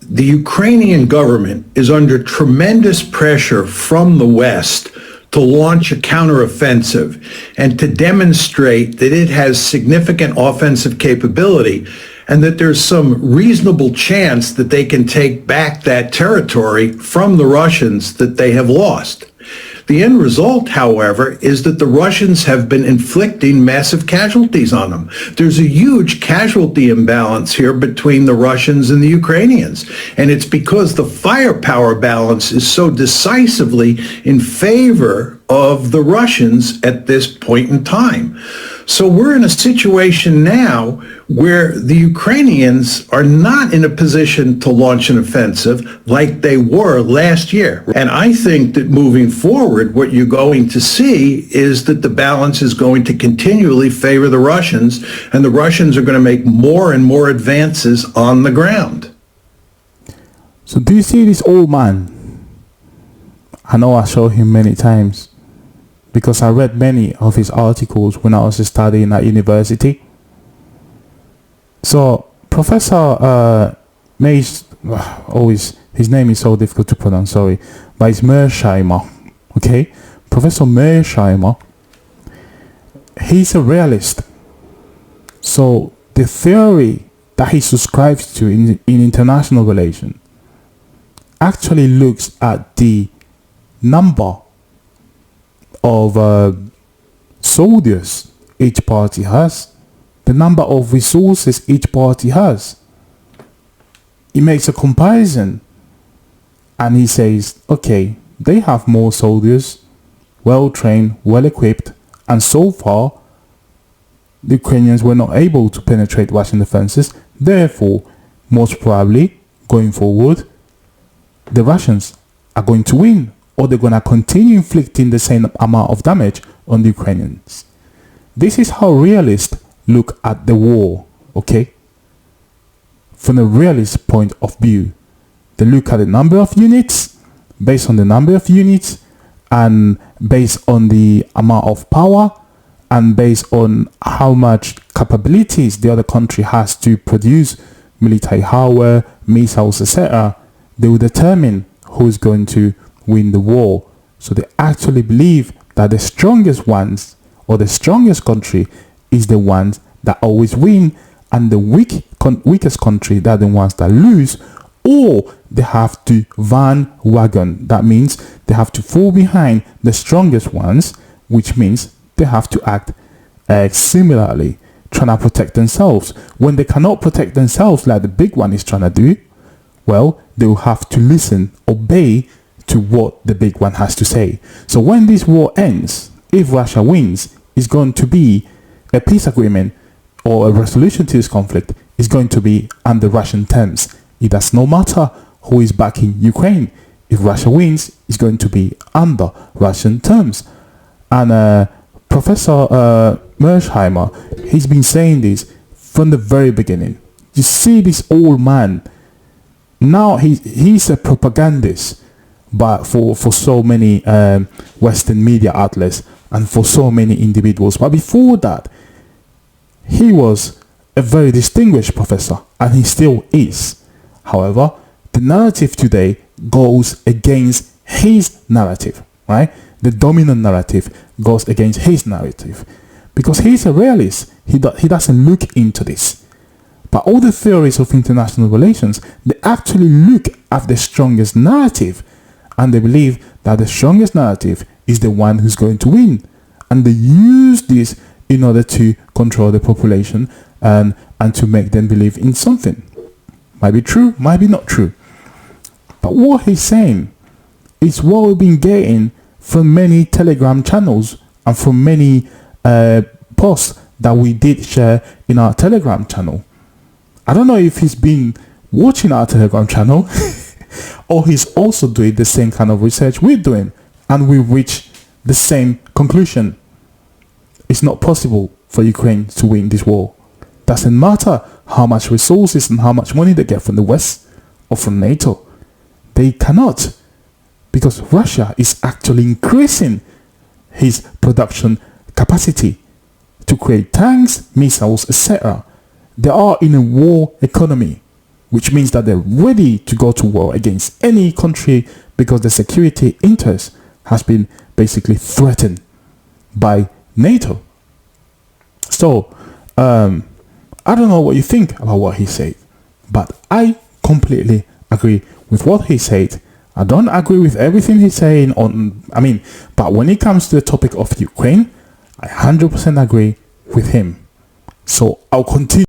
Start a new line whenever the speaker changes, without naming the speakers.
the Ukrainian government is under tremendous pressure from the West to launch a counteroffensive and to demonstrate that it has significant offensive capability and that there's some reasonable chance that they can take back that territory from the Russians that they have lost. The end result, however, is that the Russians have been inflicting massive casualties on them. There's a huge casualty imbalance here between the Russians and the Ukrainians. And it's because the firepower balance is so decisively in favor of the Russians at this point in time. So we're in a situation now where the Ukrainians are not in a position to launch an offensive like they were last year. And I think that moving forward, what you're going to see is that the balance is going to continually favor the Russians, and the Russians are going to make more and more advances on the ground.
So do you see this old man? I know I showed him many times, because I read many of his articles when I was studying at university. So Professor his name is so difficult to pronounce, sorry, but it's Mearsheimer, okay? Professor Mearsheimer, he's a realist. So the theory that he subscribes to in international relations actually looks at the number of soldiers each party has, the number of resources each party has. He makes a comparison and he says, okay, they have more soldiers, well trained, well equipped, and so far the Ukrainians were not able to penetrate Russian defenses. Therefore, most probably going forward, the Russians are going to win, or they're going to continue inflicting the same amount of damage on the Ukrainians. This is how realists look at the war, okay? From a realist point of view, they look at the number of units, based on the number of units, and based on the amount of power, and based on how much capabilities the other country has to produce military hardware, missiles, etc. They will determine who's going to win the war. So they actually believe that the strongest ones, or the strongest country, is the ones that always win, and the weakest country, that the ones that lose, or they have to bandwagon. That means they have to fall behind the strongest ones, which means they have to act similarly, trying to protect themselves. When they cannot protect themselves like the big one is trying to do, well, they will have to listen, obey to what the big one has to say. So when this war ends, if Russia wins, it's going to be a peace agreement, or a resolution to this conflict is going to be under Russian terms. It does not matter who is backing Ukraine. If Russia wins, it's going to be under Russian terms. And Professor Mearsheimer, he's been saying this from the very beginning. You see this old man, now he's a propagandist, but for so many Western media outlets and for so many individuals. But before that, he was a very distinguished professor, and he still is. However, the narrative today goes against his narrative, right? The dominant narrative goes against his narrative, because he's a realist. He doesn't look into this. But all the theories of international relations, they actually look at the strongest narrative, and they believe that the strongest narrative is the one who's going to win, and they use this in order to control the population and to make them believe in something. Might be true, might be not true. But what he's saying is what we've been getting from many Telegram channels and from many posts that we did share in our Telegram channel. I don't know if he's been watching our Telegram channel or he's also doing the same kind of research we're doing, and we reach the same conclusion. It's not possible for Ukraine to win this war. Doesn't matter how much resources and how much money they get from the West or from NATO. They cannot, because Russia is actually increasing his production capacity to create tanks, missiles, etc. They are in a war economy which means that they're ready to go to war against any country because the security interest has been basically threatened by NATO. So, I don't know what you think about what he said, but I completely agree with what he said. I don't agree with everything he's saying but when it comes to the topic of Ukraine, I 100% agree with him. So I'll continue.